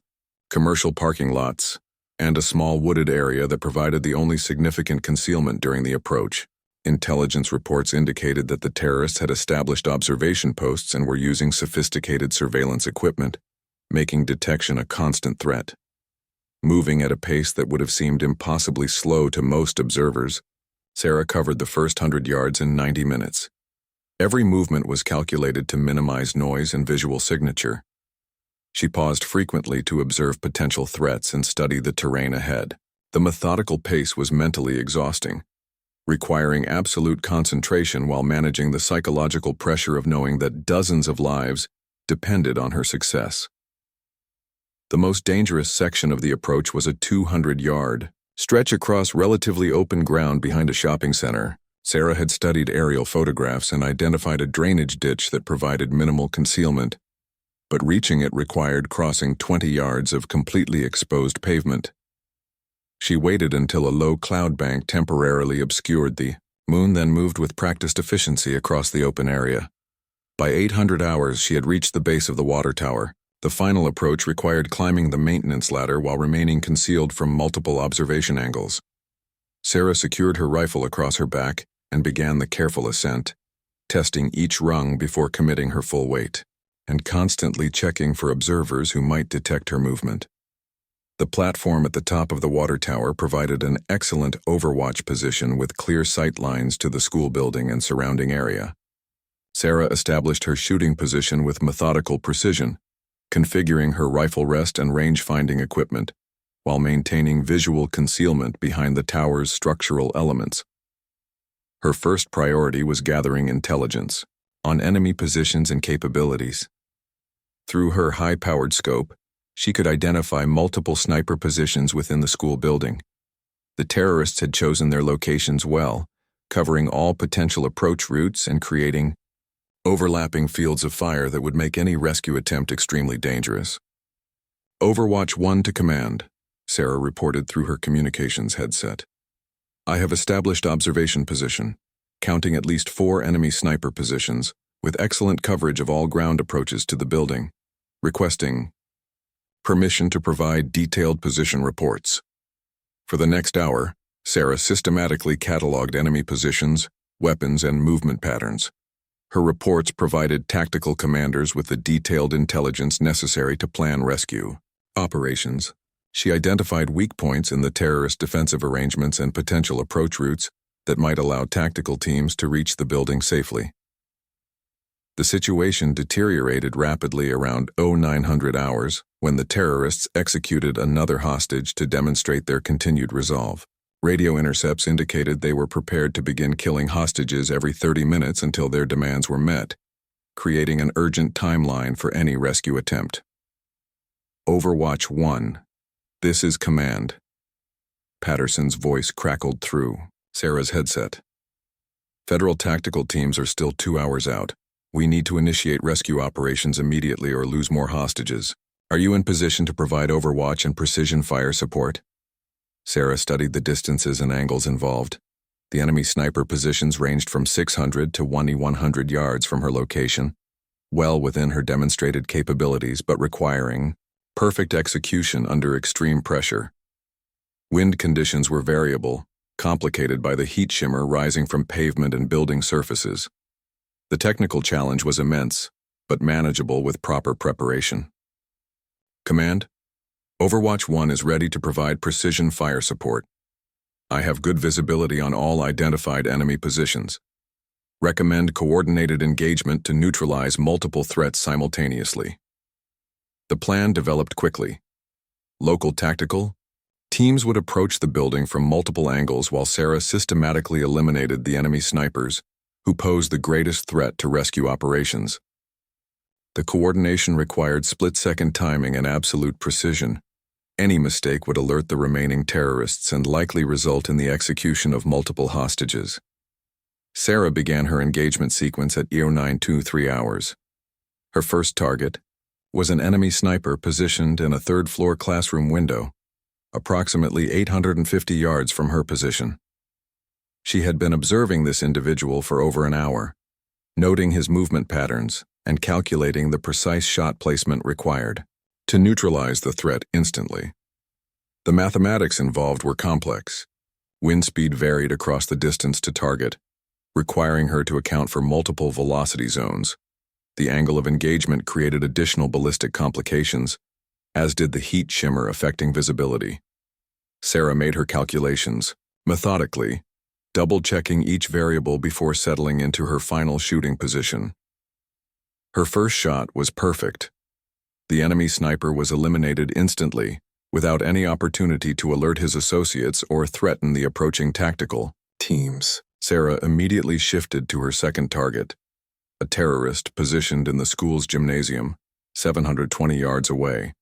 commercial parking lots, and a small wooded area that provided the only significant concealment during the approach. Intelligence reports indicated that the terrorists had established observation posts and were using sophisticated surveillance equipment, making detection a constant threat. Moving at a pace that would have seemed impossibly slow to most observers, Sarah covered the first 100 yards in 90 minutes. Every movement was calculated to minimize noise and visual signature. She paused frequently to observe potential threats and study the terrain ahead. The methodical pace was mentally exhausting, requiring absolute concentration while managing the psychological pressure of knowing that dozens of lives depended on her success. The most dangerous section of the approach was a 200-yard stretch across relatively open ground behind a shopping center. Sarah had studied aerial photographs and identified a drainage ditch that provided minimal concealment, but reaching it required crossing 20 yards of completely exposed pavement. She waited until a low cloud bank temporarily obscured the moon, then moved with practiced efficiency across the open area. By 800 hours, she had reached the base of the water tower. The final approach required climbing the maintenance ladder while remaining concealed from multiple observation angles. Sarah secured her rifle across her back and began the careful ascent, testing each rung before committing her full weight, and constantly checking for observers who might detect her movement. The platform at the top of the water tower provided an excellent overwatch position with clear sight lines to the school building and surrounding area. Sarah established her shooting position with methodical precision, configuring her rifle rest and range-finding equipment, while maintaining visual concealment behind the tower's structural elements. Her first priority was gathering intelligence on enemy positions and capabilities. Through her high-powered scope, she could identify multiple sniper positions within the school building. The terrorists had chosen their locations well, covering all potential approach routes and creating overlapping fields of fire that would make any rescue attempt extremely dangerous. "Overwatch 1 to command," Sarah reported through her communications headset. "I have established observation position, counting at least 4 enemy sniper positions, with excellent coverage of all ground approaches to the building, requesting permission to provide detailed position reports." For the next hour, Sarah systematically cataloged enemy positions, weapons, and movement patterns. Her reports provided tactical commanders with the detailed intelligence necessary to plan rescue operations. She identified weak points in the terrorist defensive arrangements and potential approach routes, that might allow tactical teams to reach the building safely. The situation deteriorated rapidly around 0900 hours when the terrorists executed another hostage to demonstrate their continued resolve. Radio intercepts indicated they were prepared to begin killing hostages every 30 minutes until their demands were met, creating an urgent timeline for any rescue attempt. Overwatch 1. This is command. Patterson's voice crackled through Sarah's headset. Federal tactical teams are still 2 hours out. We need to initiate rescue operations immediately or lose more hostages. Are you in position to provide overwatch and precision fire support? Sarah studied the distances and angles involved. The enemy sniper positions ranged from 600 to 100 yards from her location, well within her demonstrated capabilities but requiring perfect execution under extreme pressure. Wind conditions were variable, complicated by the heat shimmer rising from pavement and building surfaces. The technical challenge was immense, but manageable with proper preparation. Command, Overwatch 1 is ready to provide precision fire support. I have good visibility on all identified enemy positions. Recommend coordinated engagement to neutralize multiple threats simultaneously. The plan developed quickly. Local tactical teams would approach the building from multiple angles while Sarah systematically eliminated the enemy snipers, who posed the greatest threat to rescue operations. The coordination required split-second timing and absolute precision. Any mistake would alert the remaining terrorists and likely result in the execution of multiple hostages. Sarah began her engagement sequence at 0923 hours. Her first target was an enemy sniper positioned in a third-floor classroom window, approximately 850 yards from her position. She had been observing this individual for over an hour, noting his movement patterns and calculating the precise shot placement required to neutralize the threat instantly. The mathematics involved were complex. Wind speed varied across the distance to target, requiring her to account for multiple velocity zones. The angle of engagement created additional ballistic complications, as did the heat shimmer affecting visibility. Sarah made her calculations, methodically, double-checking each variable before settling into her final shooting position. Her first shot was perfect. The enemy sniper was eliminated instantly, without any opportunity to alert his associates or threaten the approaching tactical teams. Sarah immediately shifted to her second target, a terrorist positioned in the school's gymnasium, 720 yards away.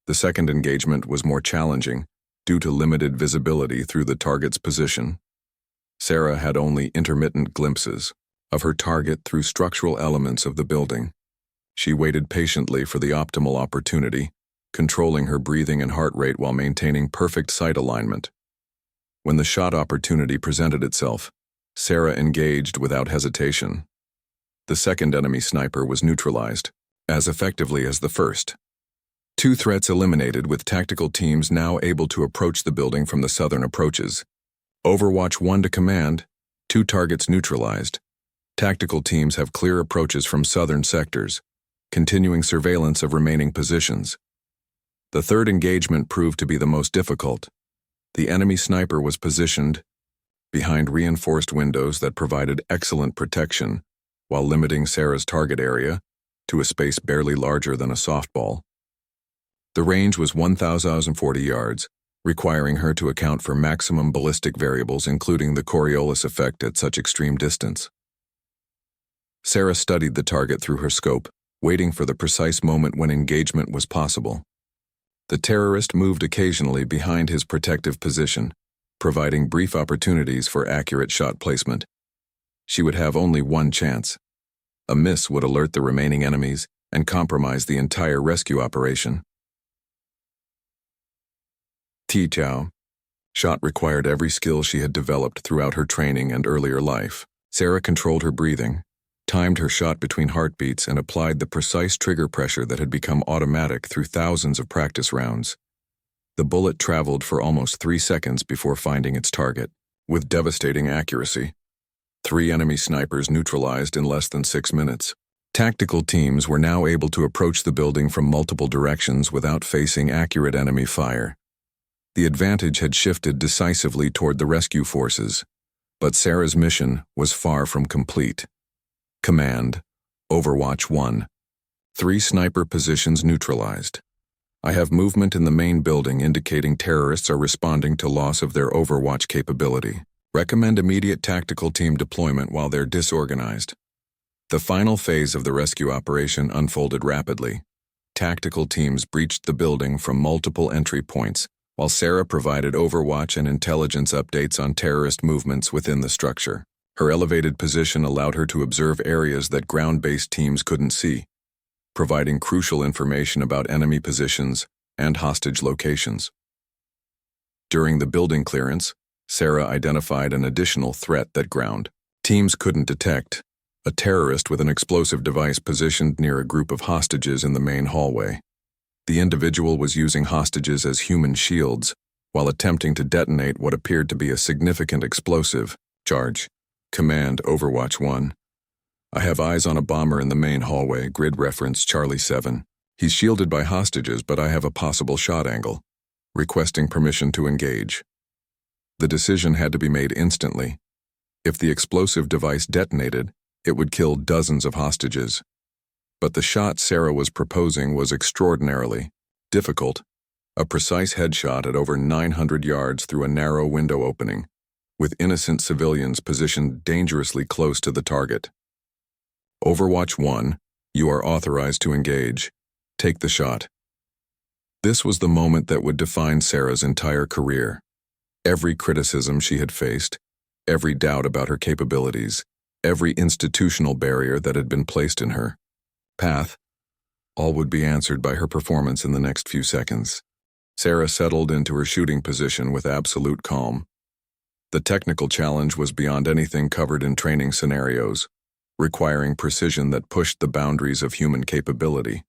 The second engagement was more challenging due to limited visibility through the target's position. Sarah had only intermittent glimpses of her target through structural elements of the building. She waited patiently for the optimal opportunity, controlling her breathing and heart rate while maintaining perfect sight alignment. When the shot opportunity presented itself, Sarah engaged without hesitation. The second enemy sniper was neutralized, as effectively as the first. 2 threats eliminated, with tactical teams now able to approach the building from the southern approaches. Overwatch 1 to command, 2 targets neutralized. Tactical teams have clear approaches from southern sectors, continuing surveillance of remaining positions. The third engagement proved to be the most difficult. The enemy sniper was positioned behind reinforced windows that provided excellent protection while limiting Sarah's target area to a space barely larger than a softball. The range was 1,040 yards, requiring her to account for maximum ballistic variables, including the Coriolis effect at such extreme distance. Sarah studied the target through her scope, waiting for the precise moment when engagement was possible. The terrorist moved occasionally behind his protective position, providing brief opportunities for accurate shot placement. She would have only one chance. A miss would alert the remaining enemies and compromise the entire rescue operation. T-Chow. Shot required every skill she had developed throughout her training and earlier life. Sarah controlled her breathing, timed her shot between heartbeats, and applied the precise trigger pressure that had become automatic through thousands of practice rounds. The bullet traveled for almost 3 seconds before finding its target, with devastating accuracy. 3 enemy snipers neutralized in less than 6 minutes. Tactical teams were now able to approach the building from multiple directions without facing accurate enemy fire. The advantage had shifted decisively toward the rescue forces, But Sarah's mission was far from complete. Command, Overwatch 1. 3 sniper positions neutralized. I have movement in the main building indicating terrorists are responding to loss of their Overwatch capability. Recommend immediate tactical team deployment while they're disorganized. The final phase of the rescue operation unfolded rapidly. Tactical teams breached the building from multiple entry points, while Sarah provided Overwatch and intelligence updates on terrorist movements within the structure. Her elevated position allowed her to observe areas that ground-based teams couldn't see, providing crucial information about enemy positions and hostage locations. During the building clearance, Sarah identified an additional threat that ground teams couldn't detect: a terrorist with an explosive device positioned near a group of hostages in the main hallway. The individual was using hostages as human shields while attempting to detonate what appeared to be a significant explosive. Charge. Command, Overwatch 1. I have eyes on a bomber in the main hallway, grid reference Charlie 7. He's shielded by hostages, but I have a possible shot angle. Requesting permission to engage. The decision had to be made instantly. If the explosive device detonated, it would kill dozens of hostages. But the shot Sarah was proposing was extraordinarily difficult. A precise headshot at over 900 yards through a narrow window opening, with innocent civilians positioned dangerously close to the target. Overwatch 1, you are authorized to engage. Take the shot. This was the moment that would define Sarah's entire career. Every criticism she had faced, every doubt about her capabilities, every institutional barrier that had been placed in her path, all would be answered by her performance in the next few seconds. Sarah settled into her shooting position with absolute calm. The technical challenge was beyond anything covered in training scenarios, requiring precision that pushed the boundaries of human capability.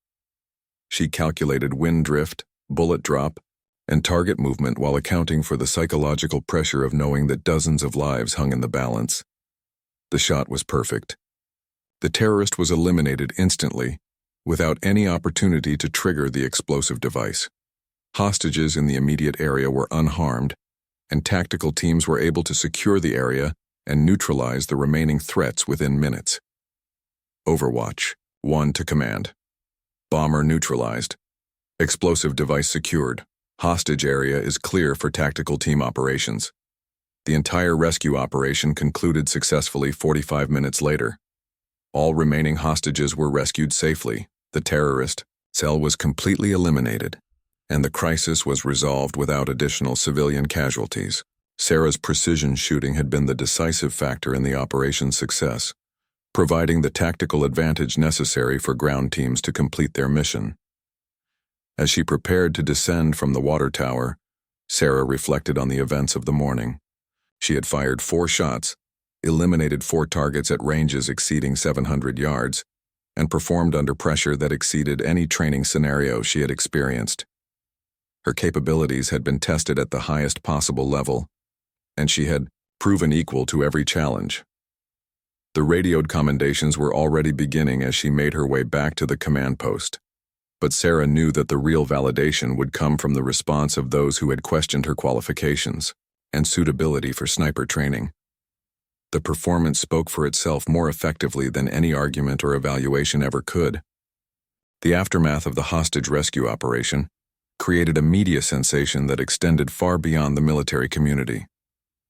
She calculated wind drift, bullet drop, and target movement while accounting for the psychological pressure of knowing that dozens of lives hung in the balance. The shot was perfect. The terrorist was eliminated instantly, without any opportunity to trigger the explosive device. Hostages in the immediate area were unharmed, and tactical teams were able to secure the area and neutralize the remaining threats within minutes. Overwatch 1 to command. Bomber neutralized. Explosive device secured. Hostage area is clear for tactical team operations. The entire rescue operation concluded successfully 45 minutes later. All remaining hostages were rescued safely. The terrorist cell was completely eliminated, and the crisis was resolved without additional civilian casualties. Sarah's precision shooting had been the decisive factor in the operation's success, providing the tactical advantage necessary for ground teams to complete their mission. As she prepared to descend from the water tower, Sarah reflected on the events of the morning. She had fired 4 shots, eliminated 4 targets at ranges exceeding 700 yards, and performed under pressure that exceeded any training scenario she had experienced. Her capabilities had been tested at the highest possible level, and she had proven equal to every challenge. The radioed commendations were already beginning as she made her way back to the command post. But Sarah knew that the real validation would come from the response of those who had questioned her qualifications and suitability for sniper training. The performance spoke for itself more effectively than any argument or evaluation ever could. The aftermath of the hostage rescue operation created a media sensation that extended far beyond the military community.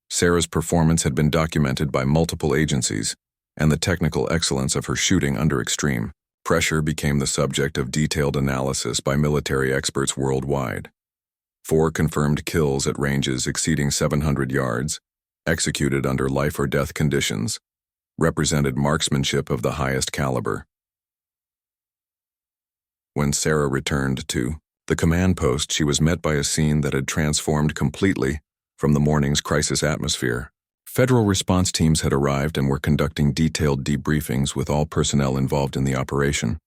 Sarah's performance had been documented by multiple agencies, and the technical excellence of her shooting under extreme pressure became the subject of detailed analysis by military experts worldwide. 4 confirmed kills at ranges exceeding 700 yards, executed under life or death conditions, represented marksmanship of the highest caliber. When Sarah returned to the command post, she was met by a scene that had transformed completely from the morning's crisis atmosphere. Federal response teams had arrived and were conducting detailed debriefings with all personnel involved in the operation.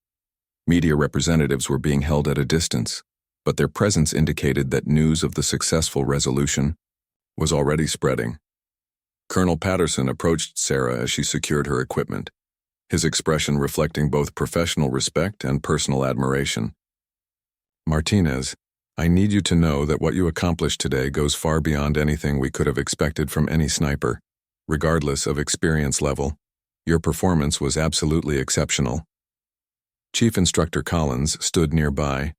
Media representatives were being held at a distance, but their presence indicated that news of the successful resolution was already spreading. Colonel Patterson approached Sarah as she secured her equipment, his expression reflecting both professional respect and personal admiration. "Martinez, I need you to know that what you accomplished today goes far beyond anything we could have expected from any sniper. Regardless of experience level, your performance was absolutely exceptional. Chief Instructor Collins stood nearby,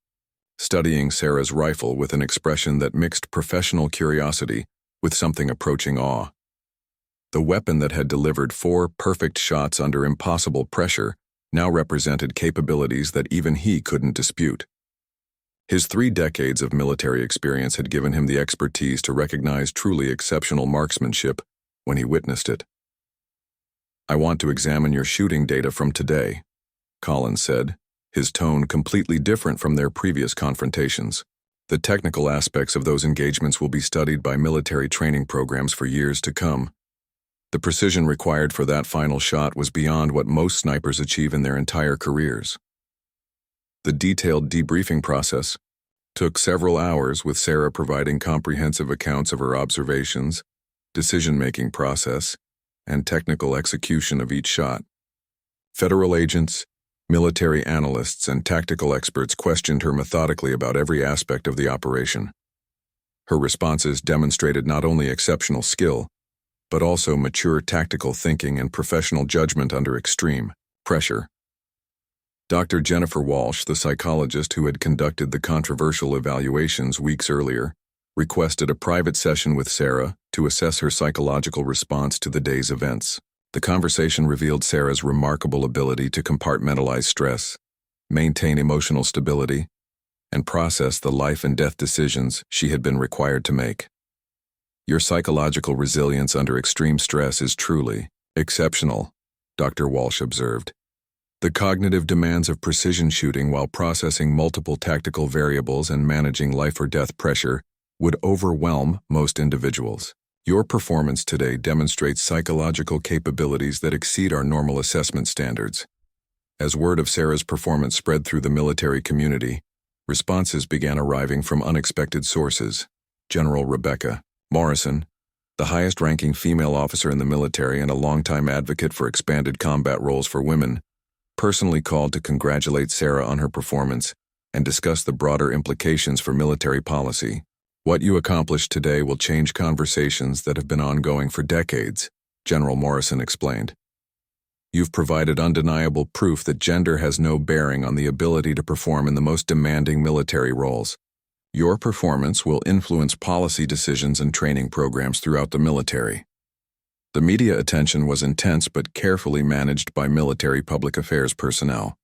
studying Sarah's rifle with an expression that mixed professional curiosity with something approaching awe. The weapon that had delivered 4 perfect shots under impossible pressure now represented capabilities that even he couldn't dispute. His 3 decades of military experience had given him the expertise to recognize truly exceptional marksmanship when he witnessed it. "I want to examine your shooting data from today," Collins said, his tone completely different from their previous confrontations. "The technical aspects of those engagements will be studied by military training programs for years to come. The precision required for that final shot was beyond what most snipers achieve in their entire careers." The detailed debriefing process took several hours, with Sarah providing comprehensive accounts of her observations, decision-making process, and technical execution of each shot. Federal agents, military analysts, and tactical experts questioned her methodically about every aspect of the operation. Her responses demonstrated not only exceptional skill, but also mature tactical thinking and professional judgment under extreme pressure. Dr. Jennifer Walsh, the psychologist who had conducted the controversial evaluations weeks earlier, requested a private session with Sarah to assess her psychological response to the day's events. The conversation revealed Sarah's remarkable ability to compartmentalize stress, maintain emotional stability, and process the life and death decisions she had been required to make. "Your psychological resilience under extreme stress is truly exceptional," Dr. Walsh observed. "The cognitive demands of precision shooting while processing multiple tactical variables and managing life or death pressure would overwhelm most individuals. Your performance today demonstrates psychological capabilities that exceed our normal assessment standards." As word of Sarah's performance spread through the military community, responses began arriving from unexpected sources. General Rebecca Morrison, the highest-ranking female officer in the military and a longtime advocate for expanded combat roles for women, personally called to congratulate Sarah on her performance and discuss the broader implications for military policy. "What you accomplished today will change conversations that have been ongoing for decades," General Morrison explained. "You've provided undeniable proof that gender has no bearing on the ability to perform in the most demanding military roles. Your performance will influence policy decisions and training programs throughout the military." The media attention was intense but carefully managed by military public affairs personnel.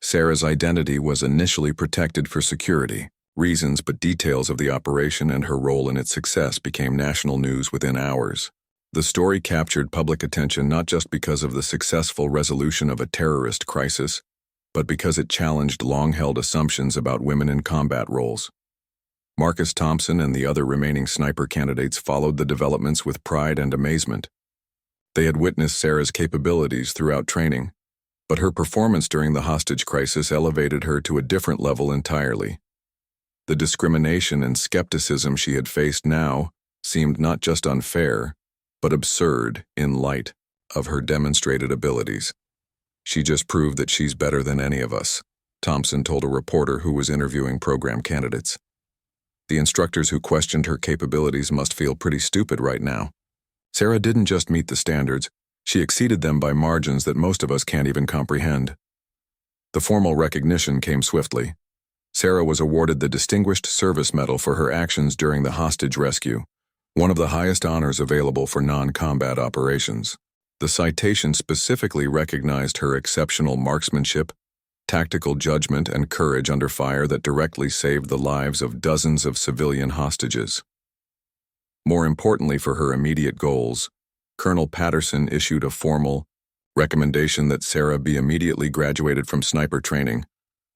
Sarah's identity was initially protected for security reasons, but details of the operation and her role in its success became national news within hours. The story captured public attention not just because of the successful resolution of a terrorist crisis, but because it challenged long-held assumptions about women in combat roles. Marcus Thompson and the other remaining sniper candidates followed the developments with pride and amazement. They had witnessed Sarah's capabilities throughout training, but her performance during the hostage crisis elevated her to a different level entirely. The discrimination and skepticism she had faced now seemed not just unfair, but absurd in light of her demonstrated abilities. "She just proved that she's better than any of us," Thompson told a reporter who was interviewing program candidates. "The instructors who questioned her capabilities must feel pretty stupid right now. Sarah didn't just meet the standards, she exceeded them by margins that most of us can't even comprehend." The formal recognition came swiftly. Sarah was awarded the Distinguished Service Medal for her actions during the hostage rescue, one of the highest honors available for non-combat operations. The citation specifically recognized her exceptional marksmanship, tactical judgment, and courage under fire that directly saved the lives of dozens of civilian hostages. More importantly for her immediate goals, Colonel Patterson issued a formal recommendation that Sarah be immediately graduated from sniper training,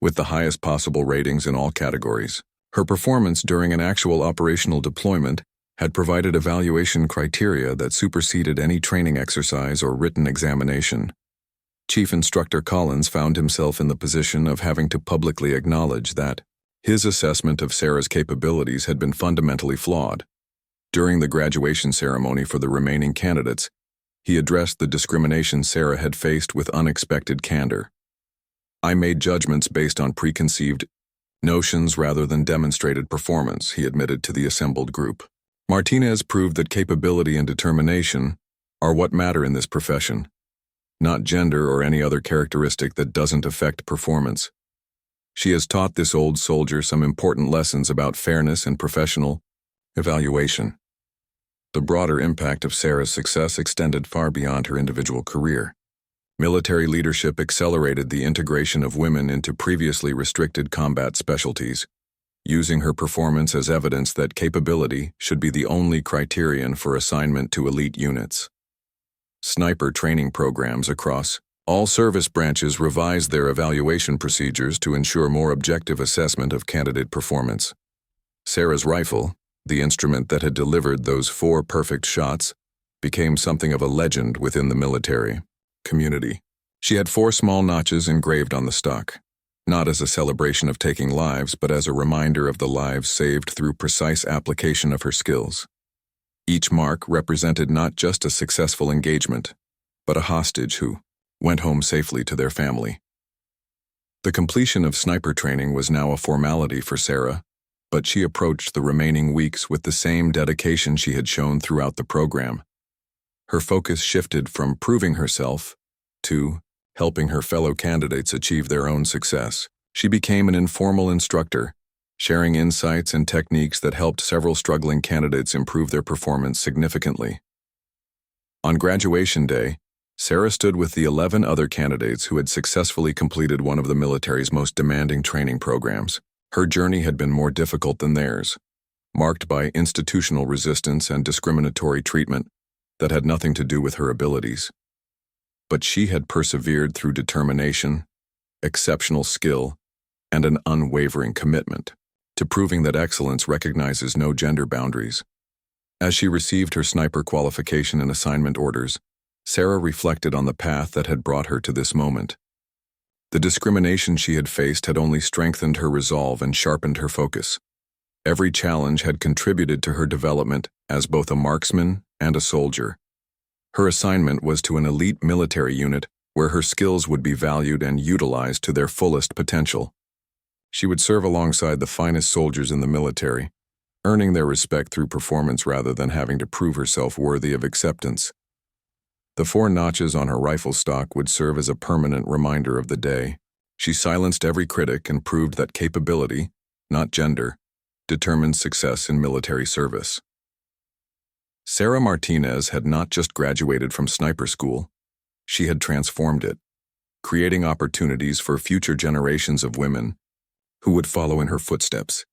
with the highest possible ratings in all categories. Her performance during an actual operational deployment had provided evaluation criteria that superseded any training exercise or written examination. Chief Instructor Collins found himself in the position of having to publicly acknowledge that his assessment of Sarah's capabilities had been fundamentally flawed. During the graduation ceremony for the remaining candidates, he addressed the discrimination Sarah had faced with unexpected candor. "I made judgments based on preconceived notions rather than demonstrated performance," he admitted to the assembled group. Martinez proved that capability and determination, are what matter in this profession, not gender or any other characteristic that doesn't affect performance. She has taught this old soldier some important lessons about fairness and professional evaluation. The broader impact of Sarah's success extended far beyond her individual career. Military leadership accelerated the integration of women into previously restricted combat specialties, using her performance as evidence that capability should be the only criterion for assignment to elite units. Sniper training programs across all service branches revised their evaluation procedures to ensure more objective assessment of candidate performance. Sarah's rifle, the instrument that had delivered those 4 perfect shots, became something of a legend within the military community. She had 4 small notches engraved on the stock, not as a celebration of taking lives, but as a reminder of the lives saved through precise application of her skills. Each mark represented not just a successful engagement, but a hostage who went home safely to their family. The completion of sniper training was now a formality for Sarah, but she approached the remaining weeks with the same dedication she had shown throughout the program. Her focus shifted from proving herself to helping her fellow candidates achieve their own success. She became an informal instructor, sharing insights and techniques that helped several struggling candidates improve their performance significantly. On graduation day, Sarah stood with the 11 other candidates who had successfully completed one of the military's most demanding training programs. Her journey had been more difficult than theirs, marked by institutional resistance and discriminatory treatment that had nothing to do with her abilities. But she had persevered through determination, exceptional skill, and an unwavering commitment to proving that excellence recognizes no gender boundaries. As she received her sniper qualification and assignment orders, Sarah reflected on the path that had brought her to this moment. The discrimination she had faced had only strengthened her resolve and sharpened her focus. Every challenge had contributed to her development as both a marksman and a soldier. Her assignment was to an elite military unit where her skills would be valued and utilized to their fullest potential. She would serve alongside the finest soldiers in the military, earning their respect through performance rather than having to prove herself worthy of acceptance. The 4 notches on her rifle stock would serve as a permanent reminder of the day. She silenced every critic and proved that capability, not gender, determines success in military service. Sarah Martinez had not just graduated from sniper school, she had transformed it, creating opportunities for future generations of women who would follow in her footsteps.